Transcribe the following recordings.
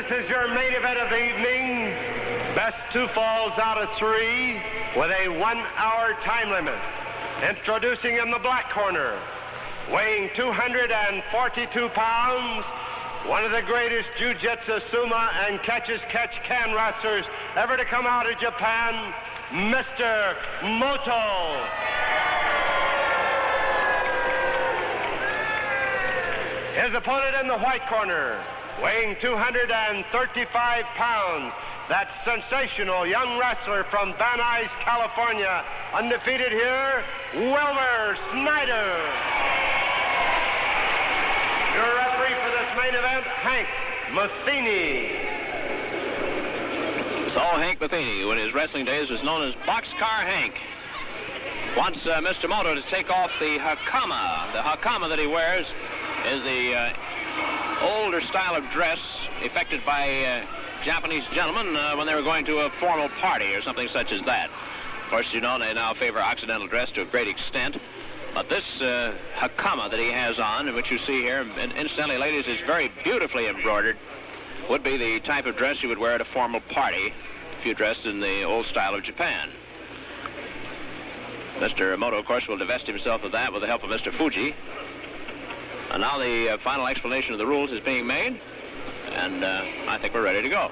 This is your main event of the evening. Best two falls out of three with a 1-hour time limit. Introducing in the black corner, weighing 242 pounds, one of the greatest jiu-jitsu, sumo, and catch-as-catch-can wrestlers ever to come out of Japan, Mr. Moto. His opponent in the white corner, weighing 235 pounds, that sensational young wrestler from Van Nuys, California, undefeated here, Wilbur Snyder. Your referee for this main event, Hank Matheny. So Hank Matheny, when his wrestling days was known as Boxcar Hank, wants Mr. Moto to take off the hakama. The hakama that he wears is the older style of dress effected by Japanese gentlemen when they were going to a formal party or something such as that. Of course, you know, they now favor Occidental dress to a great extent. But this hakama that he has on, which you see here, and incidentally, ladies, is very beautifully embroidered, would be the type of dress you would wear at a formal party if you dressed in the old style of Japan. Mr. Moto, of course, will divest himself of that with the help of Mr. Fuji. And now the final explanation of the rules is being made, and I think we're ready to go.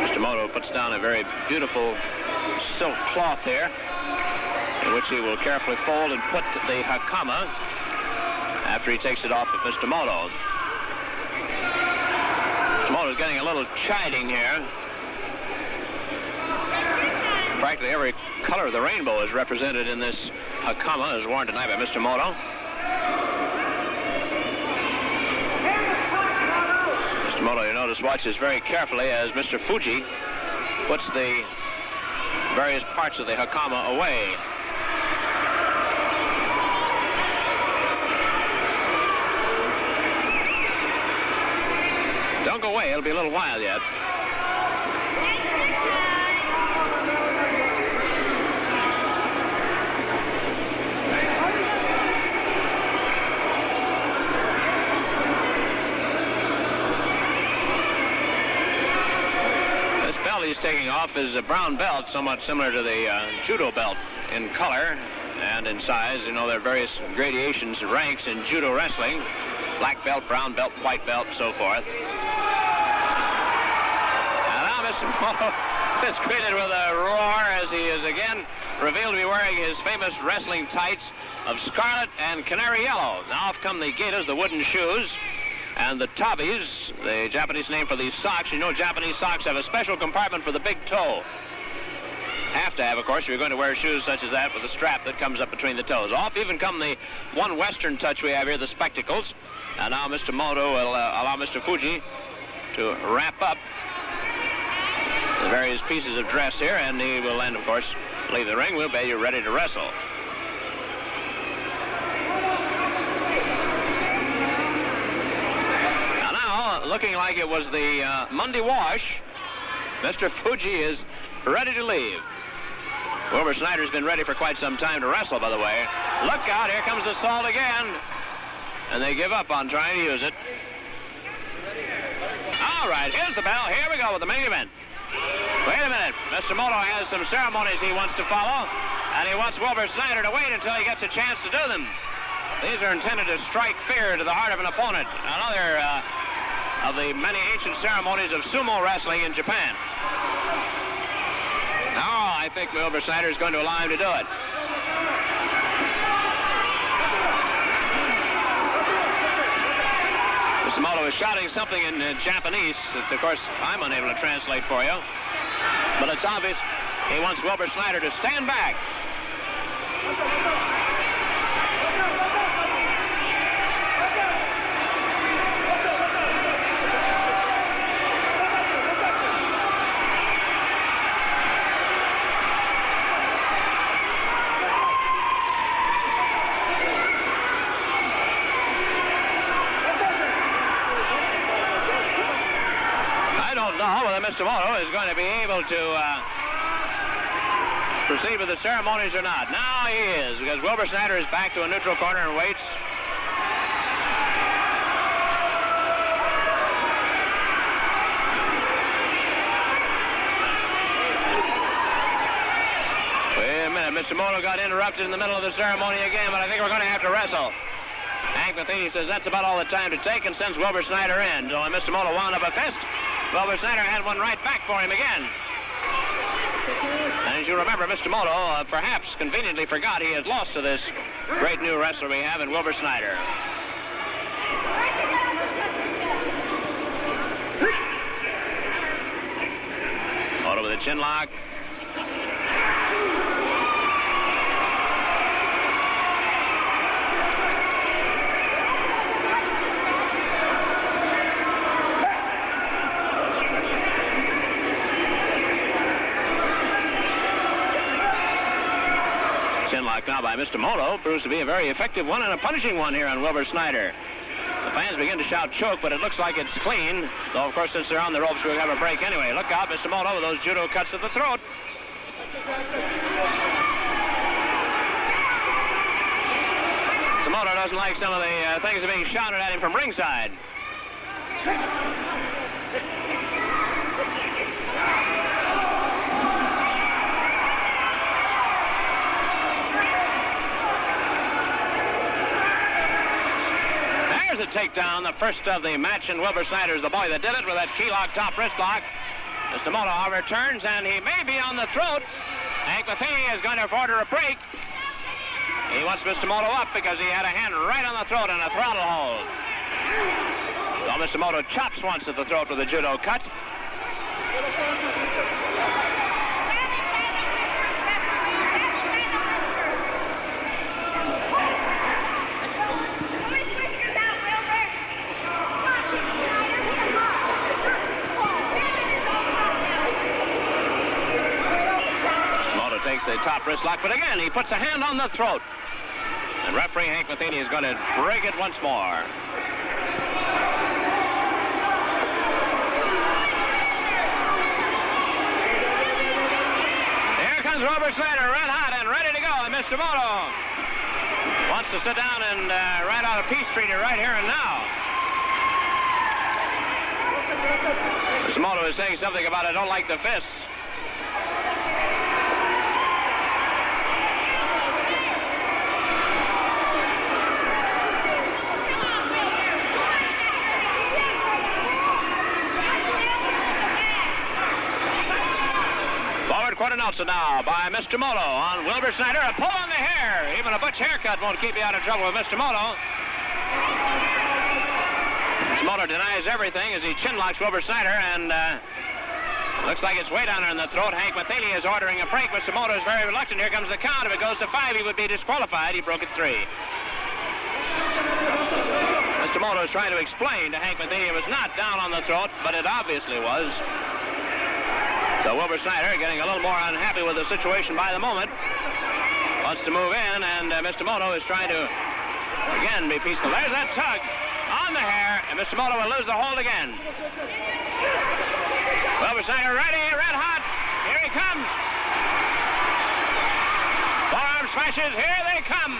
Mr. Moto puts down a very beautiful silk cloth here, in which he will carefully fold and put the hakama after he takes it off of Mr. Moto. Mr. Moto's getting a little chiding here. Practically every color of the rainbow is represented in this hakama as worn tonight by Mr. Moto. Mr. Moto, you notice, watches very carefully as Mr. Fuji puts the various parts of the hakama away. Don't go away, it'll be a little while yet. He's taking off is a brown belt, somewhat similar to the judo belt in color and in size. You know, there are various gradations, ranks in judo wrestling. Black belt, brown belt, white belt, and so forth. And now Mr. Moto is greeted with a roar as he is again revealed to be wearing his famous wrestling tights of scarlet and canary yellow. Now off come the gaiters, the wooden shoes. And the tabis, the Japanese name for these socks. You know, Japanese socks have a special compartment for the big toe. Have to have, of course, if you're going to wear shoes such as that with a strap that comes up between the toes. Off even come the one Western touch we have here, the spectacles. And now Mr. Moto will allow Mr. Fuji to wrap up the various pieces of dress here, and he will then, of course, leave the ring. We'll be ready to wrestle. Looking like it was the Monday wash, Mr. Fuji is ready to leave. Wilbur Snyder's been ready for quite some time to wrestle, by the way. Look out, here comes the salt again. And they give up on trying to use it. All right, here's the bell. Here we go with the main event. Wait a minute. Mr. Moto has some ceremonies he wants to follow, and he wants Wilbur Snyder to wait until he gets a chance to do them. These are intended to strike fear to the heart of an opponent. Another of the many ancient ceremonies of sumo wrestling in Japan. Now, I think Wilbur Snyder is going to allow him to do it. Mr. Moto is shouting something in Japanese that, of course, I'm unable to translate for you. But it's obvious he wants Wilbur Snyder to stand back. Mr. Moto is going to be able to proceed with the ceremonies or not. Now he is, because Wilbur Snyder is back to a neutral corner and waits. Moto got interrupted in the middle of the ceremony again, but I think we're going to have to wrestle. Hank Matheny says that's about all the time to take and sends Wilbur Snyder in. So when Mr. Moto wound up a fist, Wilbur Snyder had one right back for him again. And as you remember, Mr. Moto perhaps conveniently forgot he had lost to this great new wrestler we have in Wilbur Snyder. Moto with a chin lock. Chinlock now by Mr. Moto proves to be a very effective one and a punishing one here on Wilbur Snyder. The fans begin to shout choke, but it looks like it's clean. Though, of course, since they're on the ropes, we'll have a break anyway. Look out, Mr. Moto, with those judo cuts at the throat. Mr. Moto doesn't like some of the things that are being shouted at him from ringside. A takedown, the first of the match, and Wilbur Snyder's the boy that did it with that key lock top wrist lock. Mr. Moto, however, turns, and he may be on the throat. Hank Matheny is going to order a break. He wants Mr. Moto up because he had a hand right on the throat and a throttle hold. So Mr. Moto chops once at the throat with a judo cut. A top wrist lock, but again he puts a hand on the throat, and referee Hank Matheny is going to break it once more. Here comes Wilbur Snyder, red hot and ready to go, and Mr. Moto wants to sit down and write out a peace treaty right here and now. Mr. Moto is saying something about I don't like the fists. Quarter Nelson now by Mr. Moto on Wilbur Snyder. A pull on the hair. Even a butch haircut won't keep you out of trouble with Mr. Moto. Mr. Moto denies everything as he chin locks Wilbur Snyder, and looks like it's way down there in the throat. Hank Matheny is ordering a break. Mr. Moto is very reluctant. Here comes the count. If it goes to 5, he would be disqualified. He broke at 3. Mr. Moto is trying to explain to Hank Matheny it was not down on the throat, but it obviously was. So Wilbur Snyder, getting a little more unhappy with the situation by the moment, wants to move in, and Mr. Moto is trying to, again, be peaceful. There's that tug on the hair, and Mr. Moto will lose the hold again. Wilbur Snyder ready, red hot. Here he comes. Forearm smashes, here they come.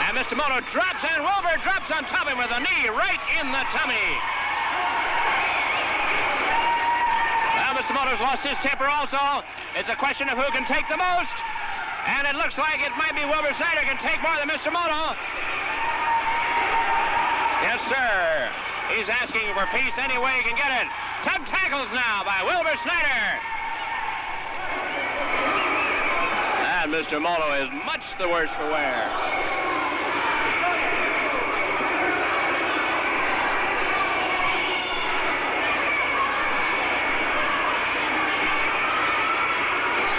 And Mr. Moto drops, and Wilbur drops on top of him with a knee right in the tummy. Mr. Moto's lost his temper also. It's a question of who can take the most. And it looks like it might be Wilbur Snyder can take more than Mr. Moto. Yes, sir. He's asking for peace any way he can get it. Tug tackles now by Wilbur Snyder. And Mr. Moto is much the worse for wear.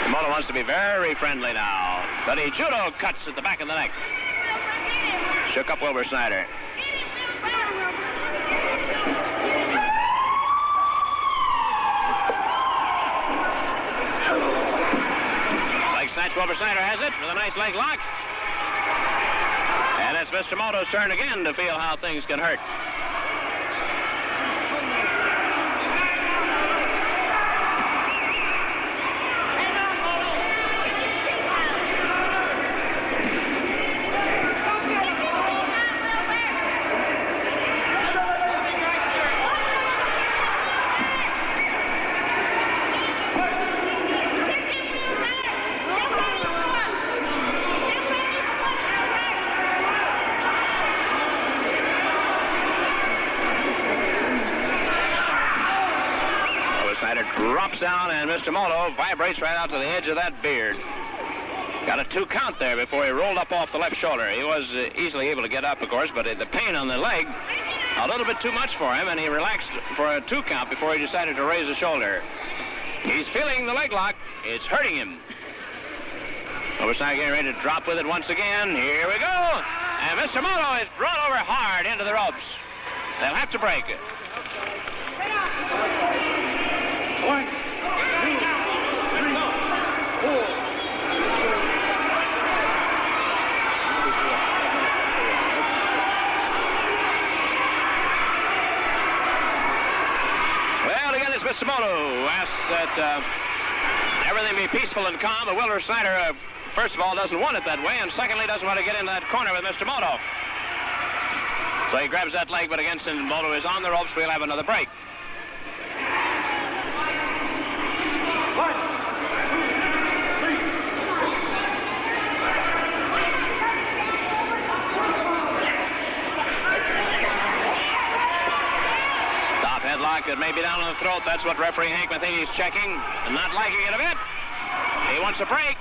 Moto wants to be very friendly now, but he judo cuts at the back of the neck. Shook up Wilbur Snyder. Leg snatch, Wilbur Snyder has it with a nice leg lock. And it's Mr. Moto's turn again to feel how things can hurt. drops down, and Mr. Moto vibrates right out to the edge of that beard. Got a 2 count there before he rolled up off the left shoulder. He was easily able to get up, of course, but the pain on the leg, a little bit too much for him, and he relaxed for a 2 count before he decided to raise the shoulder. He's feeling the leg lock. It's hurting him. Wilbur Snyder getting ready to drop with it once again. Here we go. And Mr. Moto is brought over hard into the ropes. They'll have to break it. 1, 2, 3, 4. Well, again, it's Mr. Moto who asks that everything be peaceful and calm, but Wilbur Snyder, first of all, doesn't want it that way, and secondly, doesn't want to get into that corner with Mr. Moto. So he grabs that leg, but again, since Moto is on the ropes, we'll have another break. 1, 2, 3. Top headlock that may be down on the throat. That's what referee Hank Matheny is checking, and not liking it a bit. He wants a break.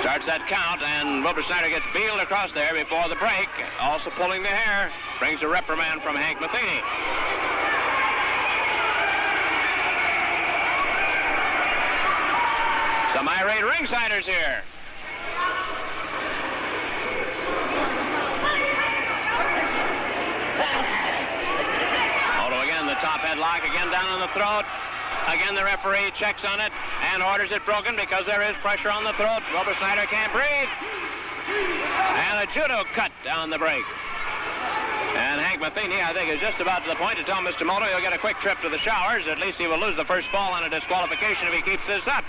Starts that count, and Wilbur Snyder gets beeled across there before the break. Also pulling the hair. Brings a reprimand from Hank Matheny. Some irate ringsiders here. Moto again, the top headlock, again down on the throat. Again, the referee checks on it and orders it broken because there is pressure on the throat. Wilbur Snyder can't breathe. And a judo cut down the break. And Hank Matheny, I think, is just about to the point to tell Mr. Moto he'll get a quick trip to the showers. At least he will lose the first fall on a disqualification if he keeps this up.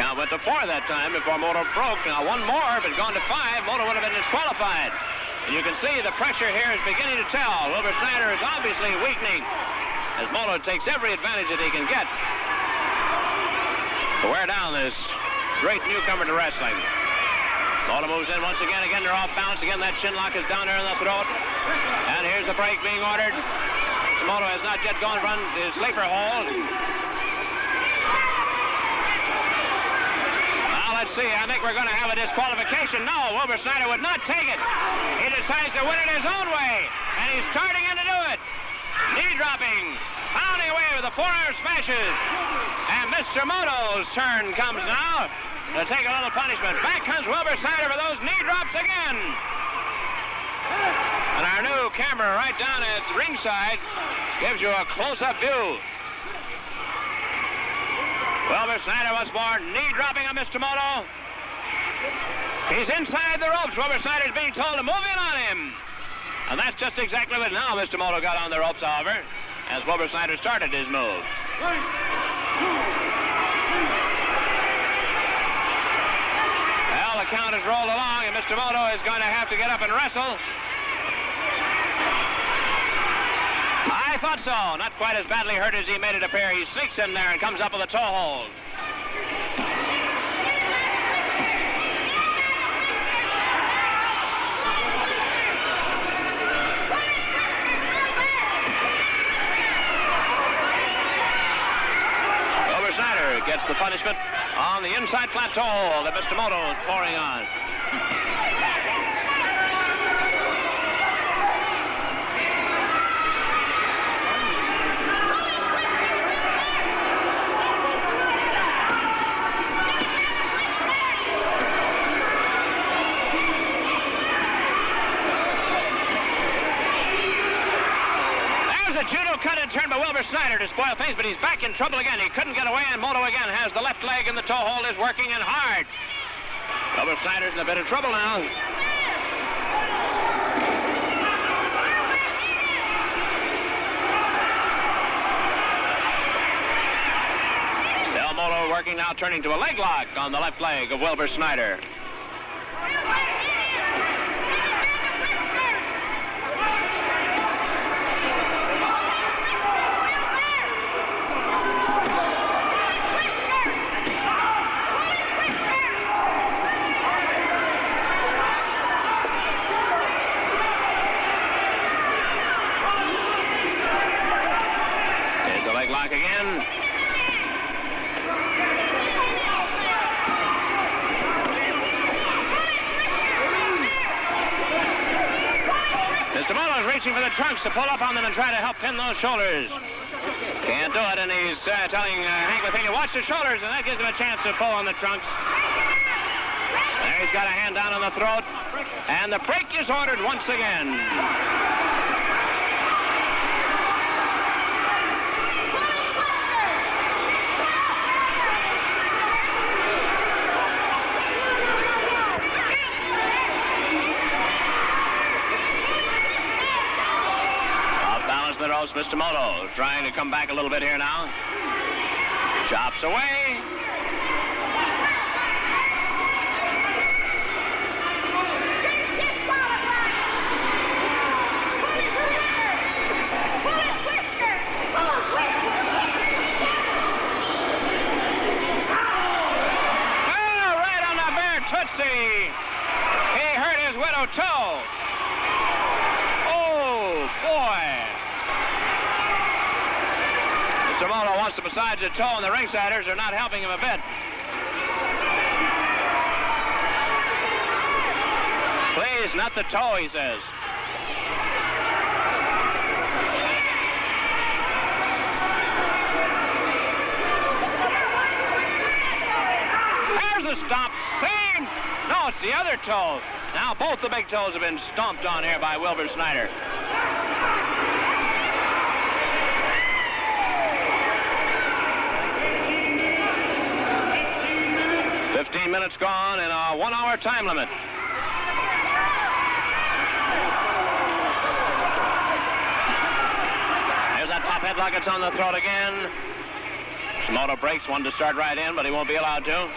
Count went to 4 that time before Moto broke. Now one more, if it had gone to 5, Moto would have been disqualified. And you can see the pressure here is beginning to tell. Wilbur Snyder is obviously weakening as Moto takes every advantage that he can get to wear down this great newcomer to wrestling. Moto moves in once again. Again, they're off balance. Again, that shin lock is down there in the throat. And here's the break being ordered. Moto has not yet gone run his sleeper hold. Let's see, I think we're going to have a disqualification. No, Wilbur Snyder would not take it. He decides to win it his own way, and he's starting in to do it. Knee dropping, pounding away with the forearm smashes. And Mr. Moto's turn comes now to take a little punishment. Back comes Wilbur Snyder for those knee drops again. And our new camera right down at ringside gives you a close-up view. Wilbur Snyder once more, knee dropping on Mr. Moto. He's inside the ropes. Wilbur Snyder's being told to move in on him. And that's just exactly what now Mr. Moto got on the ropes, however, as Wilbur Snyder started his move. 1, 2, 3. Well, the count has rolled along, and Mr. Moto is going to have to get up and wrestle. I thought so. Not quite as badly hurt as he made it appear. He sneaks in there and comes up with a toe hold. Wilbur Snyder gets the punishment on the inside flat toe hold that Mr. Moto is pouring on. Judo cut and turn by Wilbur Snyder to spoil things, but he's back in trouble again. He couldn't get away, and Moto again has the left leg, and the toe hold is working and hard. Wilbur Snyder's in a bit of trouble now. Still Moto working now, turning to a leg lock on the left leg of Wilbur Snyder. reaching for the trunks to pull up on them and try to help pin those shoulders. Can't do it, and he's telling Hank Lafayette to watch the shoulders, and that gives him a chance to pull on the trunks. There he's got a hand down on the throat, and the break is ordered once again. The ropes, Mr. Moto trying to come back a little bit here now. Chops away. Oh, right on the bare tootsie. He hurt his widow toe. Oh, boy. Mr. Moto wants to massage the toe, and the ringsiders are not helping him a bit. Please, not the toe, he says. There's a stomp. Clean. No, it's the other toe. Now both the big toes have been stomped on here by Wilbur Snyder. 15 minutes gone and a 1 hour time limit. There's that top headlock. It's on the throat again. Moto breaks, one to start right in, but he won't be allowed to.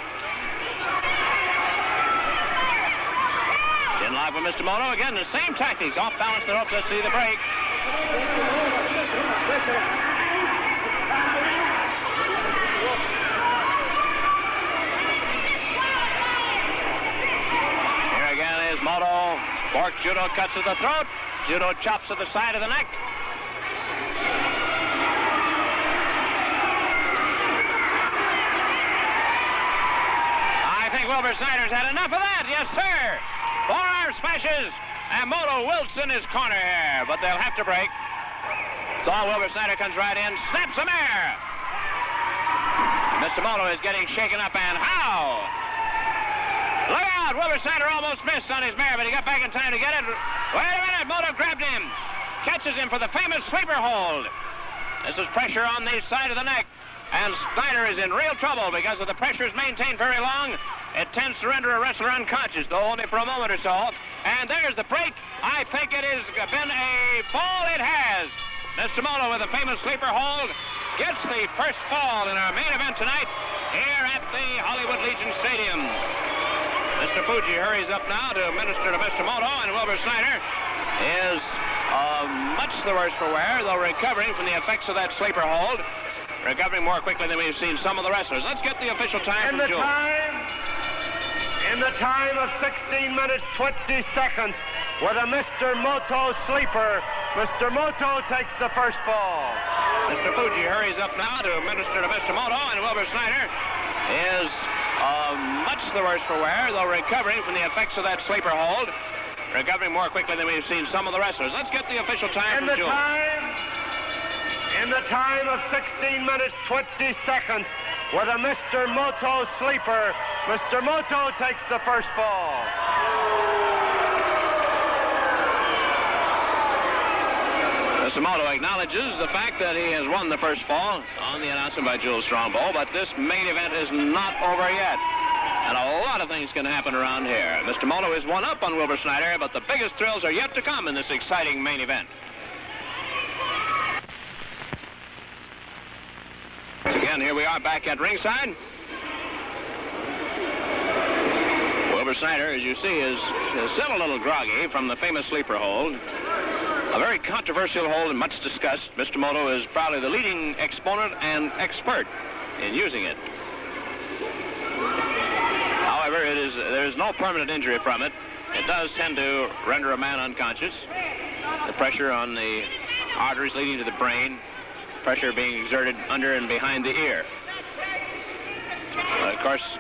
Chin lock with Mr. Moto. Again, the same tactics. Off balance the ropes. Let's see the break. Moto, fork judo cuts to the throat, judo chops to the side of the neck. I think Wilbur Snyder's had enough of that, yes sir. Forearm smashes, and Moto wilts in his corner here, but they'll have to break. So Wilbur Snyder comes right in, snaps some air. Mr. Moto is getting shaken up, and how? Look out! Wilbur Snyder almost missed on his mare, but he got back in time to get it. Wait a minute! Moto grabbed him. Catches him for the famous sleeper hold. This is pressure on the side of the neck. And Snyder is in real trouble because if the pressure is maintained very long, it tends to render a wrestler unconscious, though only for a moment or so. And there's the break. I think it has been a fall. It has. Mr. Moto with the famous sleeper hold gets the first fall in our main event tonight here at the Hollywood Legion Stadium. Mr. Fuji hurries up now to minister to Mr. Moto, and Wilbur Snyder is much the worse for wear, though recovering from the effects of that sleeper hold. Recovering more quickly than we've seen some of the wrestlers. Let's get the official time from Jules. In the time of 16 minutes, 20 seconds, with a Mr. Moto sleeper, Mr. Moto takes the first fall. Mr. Fuji hurries up now to minister to Mr. Moto, and Wilbur Snyder is much the worse for wear, though recovering from the effects of that sleeper hold. Recovering more quickly than we've seen some of the wrestlers. Let's get the official time from Jules. In the time of 16 minutes, 20 seconds, with a Mr. Moto sleeper, Mr. Moto takes the first fall. Mr. Moto acknowledges the fact that he has won the first fall on the announcement by Jules Strongbow, but this main event is not over yet. And a lot of things can happen around here. Mr. Moto is one up on Wilbur Snyder, but the biggest thrills are yet to come in this exciting main event. Once again, here we are back at ringside. Wilbur Snyder, as you see, is still a little groggy from the famous sleeper hold. A very controversial hold and much discussed. Mr. Moto is probably the leading exponent and expert in using it. However, there is no permanent injury from it. It does tend to render a man unconscious. The pressure on the arteries leading to the brain, pressure being exerted under and behind the ear. Of course,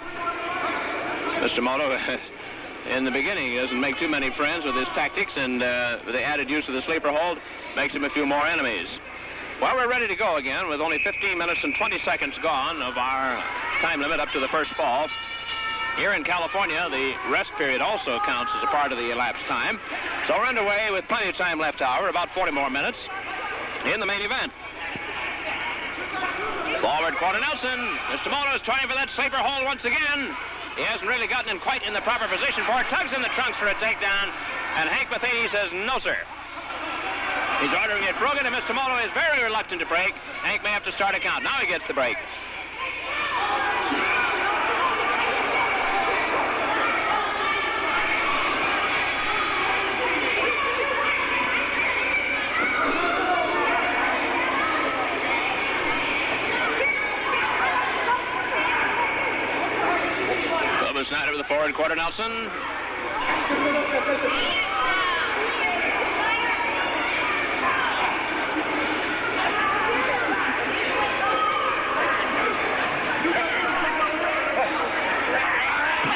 Mr. Moto in the beginning. He doesn't make too many friends with his tactics, and with the added use of the sleeper hold, makes him a few more enemies. Well, we're ready to go again with only 15 minutes and 20 seconds gone of our time limit up to the first fall. Here in California, the rest period also counts as a part of the elapsed time. So we're underway with plenty of time left, however, about 40 more minutes in the main event. Forward quarter Nelson. Mr. Moto is trying for that sleeper hold once again. He hasn't really gotten in quite in the proper position for it. Tugs in the trunks for a takedown, and Hank Matheny says, no, sir. He's ordering it broken, and Mr. Moto is very reluctant to break. Hank may have to start a count. Now he gets the break. Wilbur Snyder with the forward quarter Nelson.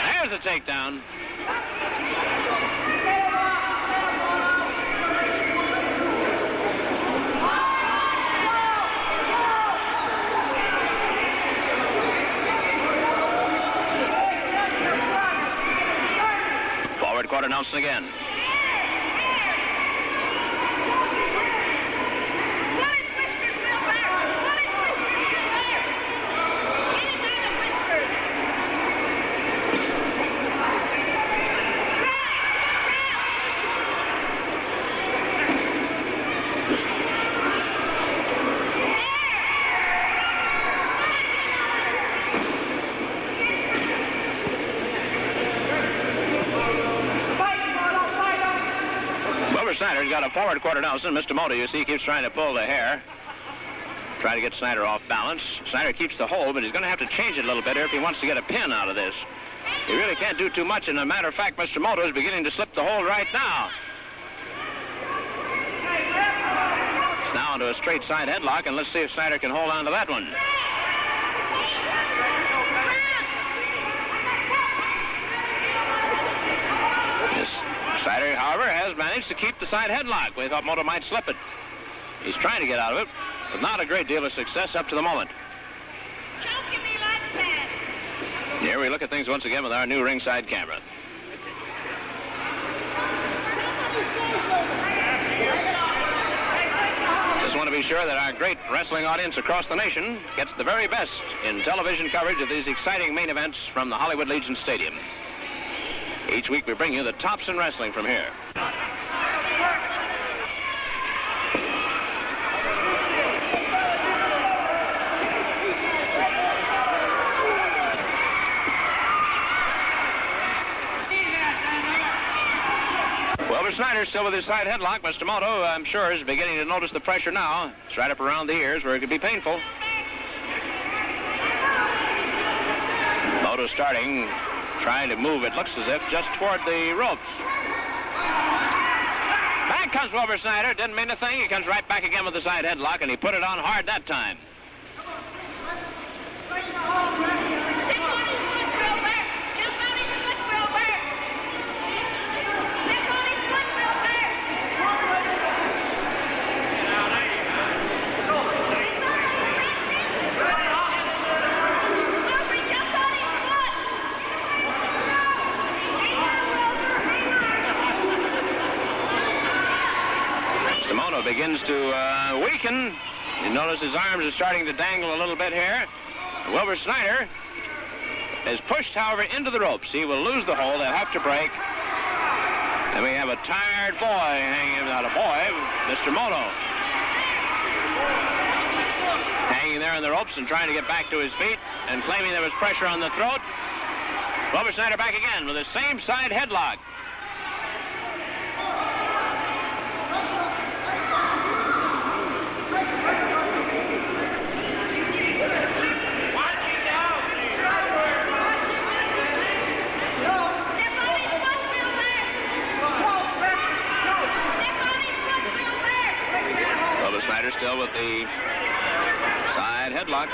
There's the takedown. Forward quarter Nelson again. Snyder's got a forward quarter Nelson. Mr. Moto, you see, keeps trying to pull the hair. Try to get Snyder off balance. Snyder keeps the hold, but he's going to have to change it a little bit here if he wants to get a pin out of this. He really can't do too much, and as a matter of fact, Mr. Moto is beginning to slip the hold right now. It's now into a straight side headlock, and let's see if Snyder can hold on to that one. Snyder, however, has managed to keep the side headlock. We thought Moto might slip it. He's trying to get out of it, but not a great deal of success up to the moment. Here we look at things once again with our new ringside camera. Just want to be sure that our great wrestling audience across the nation gets the very best in television coverage of these exciting main events from the Hollywood Legion Stadium. Each week we bring you the tops in wrestling from here. Wilbur Snyder still with his side headlock. Mr. Moto, I'm sure, is beginning to notice the pressure now. It's right up around the ears where it could be painful. Moto starting, trying to move, it looks as if, just toward the ropes. Back comes Wilbur Snyder. Didn't mean a thing. He comes right back again with the side headlock, and he put it on hard that time. Begins to weaken. You notice his arms are starting to dangle a little bit here. Wilbur Snyder is pushed, however, into the ropes. He will lose the hold. They'll have to break. And we have a tired boy hanging, not a boy, Mr. Moto. Hanging there in the ropes and trying to get back to his feet and claiming there was pressure on the throat. Wilbur Snyder back again with the same side headlock. Still with the side headlock.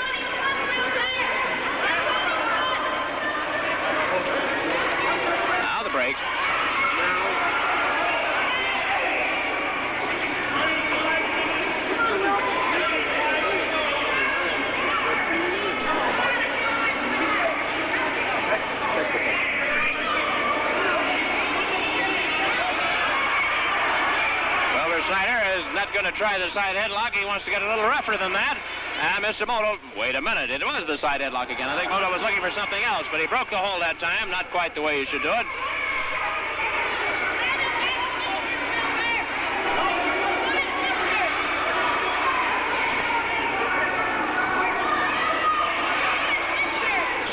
Now the break. not going to try the side headlock. He wants to get a little rougher than that. And Mr. Moto, wait a minute, it was the side headlock again. I think Moto was looking for something else, but he broke the hold that time. Not quite the way you should do it.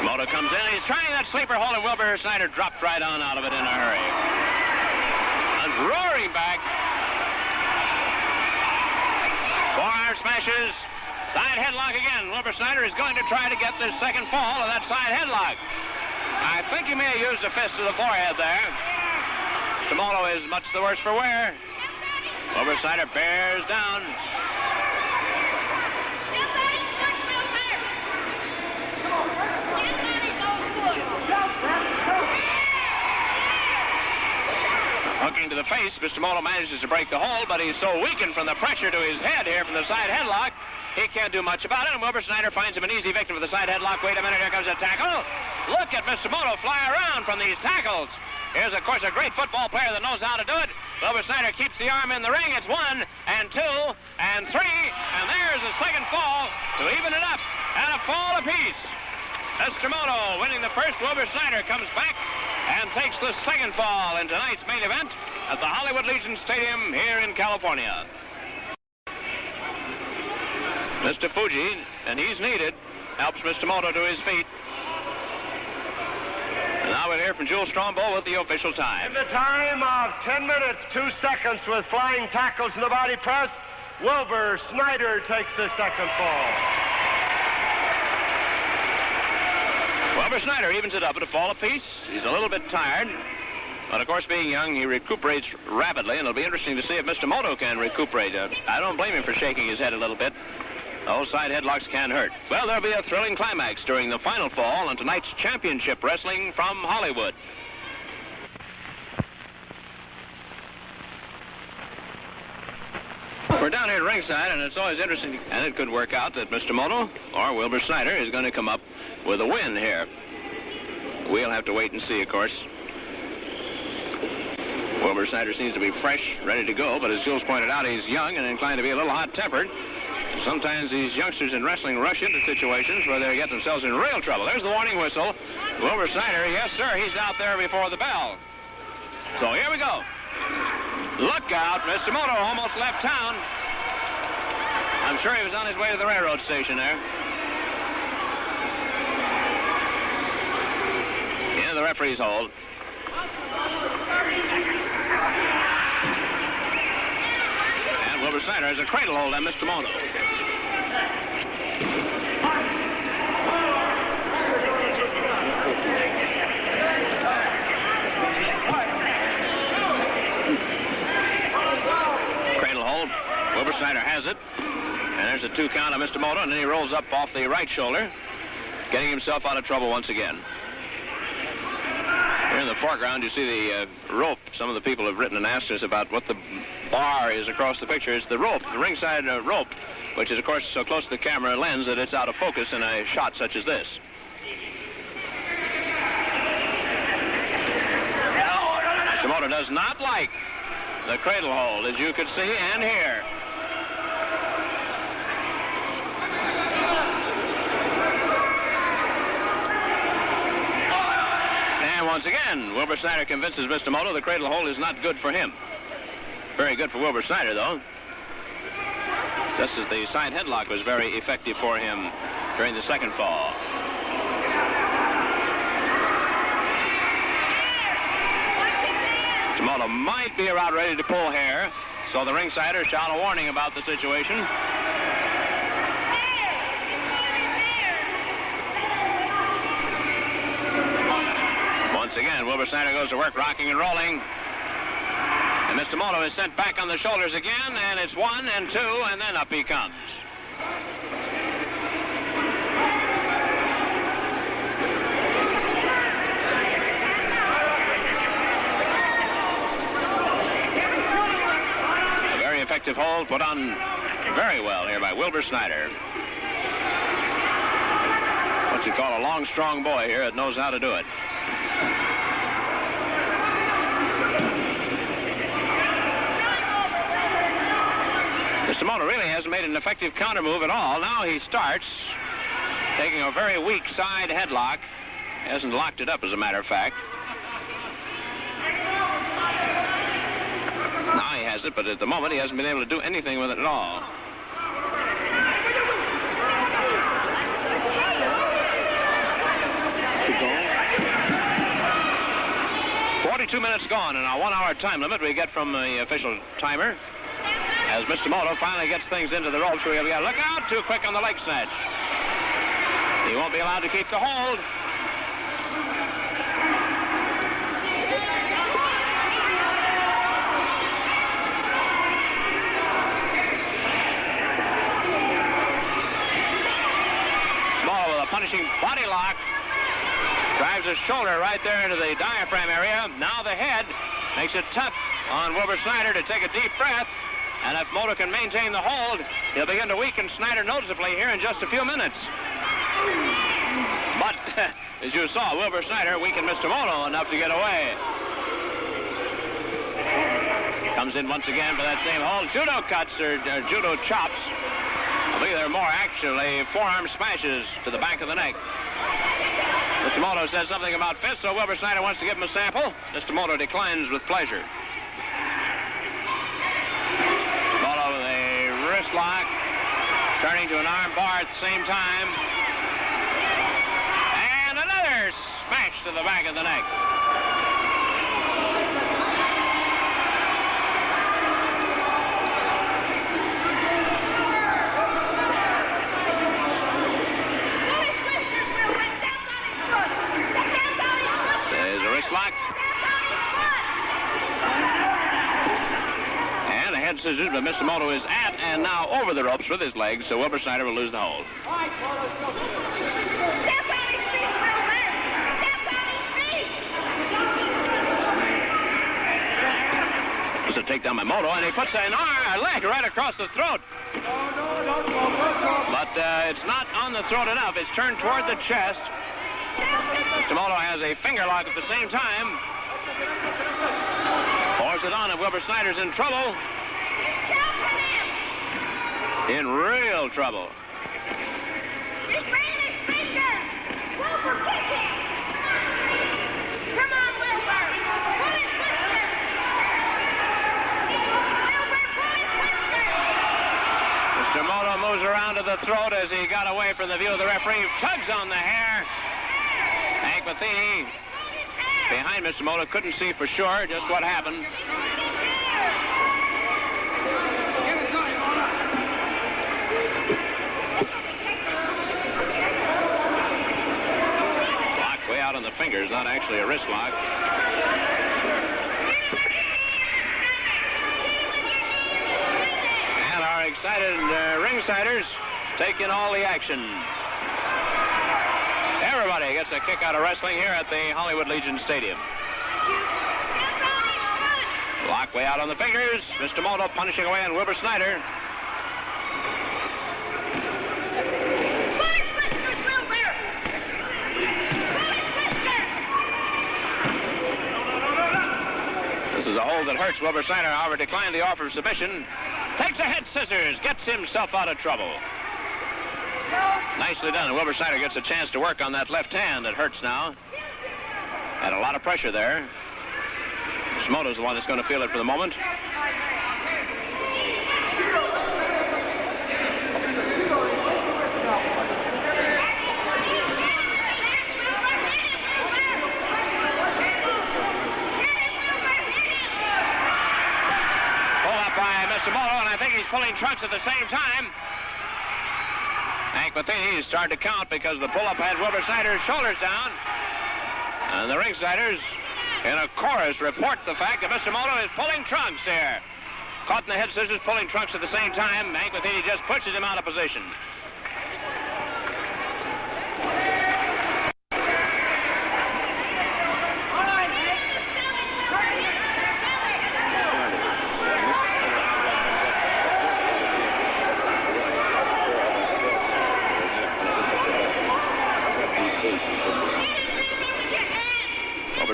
Moto comes in. He's trying that sleeper hold, and Wilbur Snyder dropped right on out of it in a hurry. Comes roaring back. Forearm smashes. Side headlock again. Wilbur Snyder is going to try to get the second fall of that side headlock. I think he may have used a fist to the forehead there. Mr. Moto is much the worse for wear. Wilbur Snyder bears down. Hooking to the face, Mr. Moto manages to break the hold, but he's so weakened from the pressure to his head here from the side headlock, he can't do much about it, and Wilbur Snyder finds him an easy victim of the side headlock. Wait a minute, here comes a tackle. Look at Mr. Moto fly around from these tackles. Here's, of course, a great football player that knows how to do it. Wilbur Snyder keeps the arm in the ring. It's 1 and 2 and 3, and there's a second fall to even it up, and a fall apiece. Mr. Moto winning the first. Wilbur Snyder comes back and takes the second fall in tonight's main event at the Hollywood Legion Stadium here in California. Mr. Fuji, and he's needed, helps Mr. Moto to his feet. And now we'll hear from Jules Strongbow with the official time. In the time of 10 minutes, 2 seconds with flying tackles and the body press, Wilbur Snyder takes the second fall. Wilbur Snyder evens it up at a fall apiece. He's a little bit tired. But, of course, being young, he recuperates rapidly, and it'll be interesting to see if Mr. Moto can recuperate. I don't blame him for shaking his head a little bit. Those side headlocks can hurt. Well, there'll be a thrilling climax during the final fall on tonight's championship wrestling from Hollywood. We're down here at ringside, and it's always interesting, and it could work out that Mr. Moto or Wilbur Snyder is going to come up with a win here. We'll have to wait and see, of course. Wilbur Snyder seems to be fresh, ready to go, but as Jules pointed out, he's young and inclined to be a little hot-tempered. Sometimes these youngsters in wrestling rush into situations where they get themselves in real trouble. There's the warning whistle. Wilbur Snyder, yes, sir, he's out there before the bell. So here we go. Look out, Mr. Moto almost left town. I'm sure he was on his way to the railroad station there. Into the referee's hold. And Wilbur Snyder has a cradle hold on Mr. Moto. Cradle hold. Wilbur Snyder has it. And there's a 2 count on Mr. Moto, and then he rolls up off the right shoulder, getting himself out of trouble once again. Here in the foreground, you see the rope. Some of the people have written and asked us about what the bar is across the picture. It's the rope, the ringside rope, which is, of course, so close to the camera lens that it's out of focus in a shot such as this. Mr. Moto does not like the cradle hold, as you could see and hear. And once again, Wilbur Snyder convinces Mr. Moto the cradle hold is not good for him. Very good for Wilbur Snyder, though. Just as the side headlock was very effective for him during the second fall. Mr. Moto might be about ready to pull hair, so the ringsider shout a warning about the situation. Once again, Wilbur Snyder goes to work, rocking and rolling. And Mr. Moto is sent back on the shoulders again, and it's 1 and 2, and then up he comes. A very effective hold put on very well here by Wilbur Snyder. What you call a long, strong boy here that knows how to do it. Mr. Moto really hasn't made an effective counter move at all. Now he starts taking a very weak side headlock. He hasn't locked it up, as a matter of fact. Now he has it, but at the moment he hasn't been able to do anything with it at all. Keep going. 42 minutes gone, and a 1-hour time limit we get from the official timer. As Mr. Moto finally gets things into the ropes, we got to look out, too quick on the leg snatch. He won't be allowed to keep the hold. Moto with a punishing body lock. Drives his shoulder right there into the diaphragm area. Now the head makes it tough on Wilbur Snyder to take a deep breath. And if Moto can maintain the hold, he'll begin to weaken Snyder noticeably here in just a few minutes. But, as you saw, Wilbur Snyder weakened Mr. Moto enough to get away. Comes in once again for that same hold. Judo cuts or judo chops. I believe they're more actually forearm smashes to the back of the neck. Mr. Moto says something about fists, so Wilbur Snyder wants to give him a sample. Mr. Moto declines with pleasure. Moto with a wrist lock, turning to an arm bar at the same time. And another smash to the back of the neck. Lock. And a head scissors, but Mr. Moto is at and now over the ropes with his legs, so Wilbur Snyder will lose the hold. This is a takedown by Moto, and he puts a leg right across the throat. But it's not on the throat enough. It's turned toward the chest. Mr. Moto has a finger lock at the same time. Pours it on, and Wilbur Snyder's in trouble. In real trouble. He's bringing his finger. Wilbur, kick him. Come on, Wilbur. Pull his finger. Wilbur, pull his finger. Mr. Moto moves around to the throat as he got away from the view of the referee. Tugs on the hair. Hank Matheny behind Mr. Moto couldn't see for sure just what happened. Lock way out on the fingers, not actually a wrist lock. And our excited ringsiders take in all the action. Everybody gets a kick out of wrestling here at the Hollywood Legion Stadium. Lock way out on the fingers. Mr. Moto punishing away on Wilbur Snyder. This is a hold that hurts Wilbur Snyder. However, declined the offer of submission. Takes a head scissors. Gets himself out of trouble. Nicely done. Wilbur Snyder gets a chance to work on that left hand that hurts now. Had a lot of pressure there. Mr. Moto's the one that's going to feel it for the moment. Pull up by Mr. Moto, and I think he's pulling trunks at the same time. Hank Matheny started to count because the pull-up had Wilbur Snyder's shoulders down. And the ringsiders, in a chorus, report the fact that Mr. Moto is pulling trunks here. Caught in the head scissors, pulling trunks at the same time. Hank Matheny just pushes him out of position.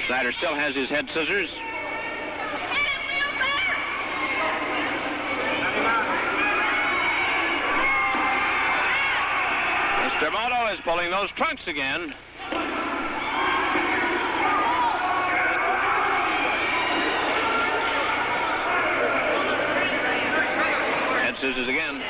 Snyder still has his head scissors. Mr. Moto is pulling those trunks again. Head scissors again.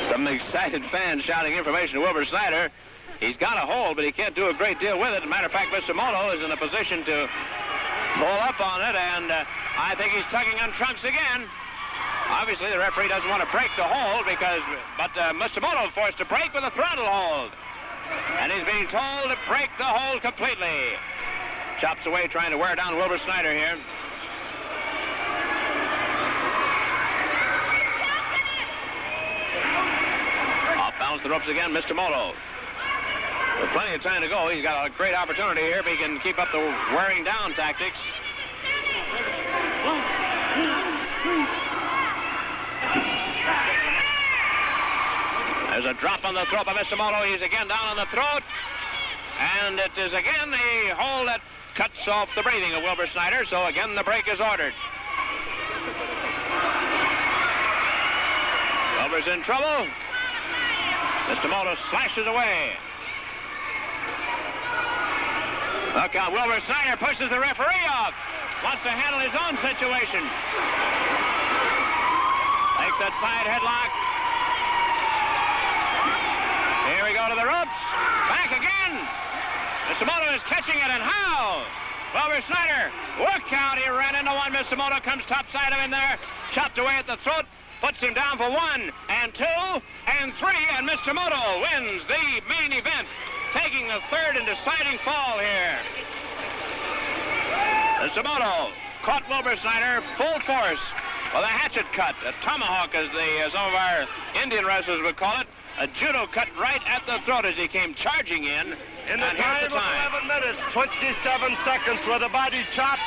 Some excited fans shouting information to Wilbur Snyder. He's got a hold, but he can't do a great deal with it. As a matter of fact, Mr. Moto is in a position to pull up on it, and I think he's tugging on trunks again. Obviously, the referee doesn't want to break the hold, but Mr. Moto forced to break with a throttle hold. And he's being told to break the hold completely. Chops away, trying to wear down Wilbur Snyder here. Balance the ropes again, Mr. Moto. With plenty of time to go, he's got a great opportunity here if he can keep up the wearing down tactics. There's a drop on the throat by Mr. Moto. He's again down on the throat. And it is again the hold that cuts off the breathing of Wilbur Snyder, so again the break is ordered. Wilbur's in trouble. Mr. Moto slashes away. Look out, Wilbur Snyder pushes the referee off. Wants to handle his own situation. Takes that side headlock. Here we go to the ropes. Back again. Mr. Moto is catching it, and how? Wilbur Snyder, look out, he ran into one. Mr. Moto comes topside of him there. Chopped away at the throat. Puts him down for 1 and 2 and 3, and Mr. Moto wins the main event, taking the third and deciding fall here. Mr. Moto caught Wilbur Snyder full force with a hatchet cut, a tomahawk as some of our Indian wrestlers would call it, a judo cut right at the throat as he came charging in. In the time of 11 minutes, 27 seconds with a body chop.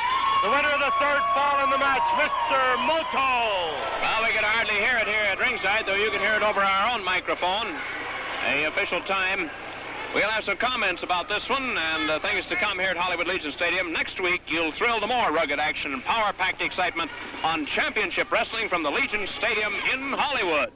The winner of the third fall in the match, Mr. Moto. Well, we can hardly hear it here at ringside, though you can hear it over our own microphone. The official time. We'll have some comments about this one and things to come here at Hollywood Legion Stadium. Next week, you'll thrill to more rugged action and power-packed excitement on championship wrestling from the Legion Stadium in Hollywood.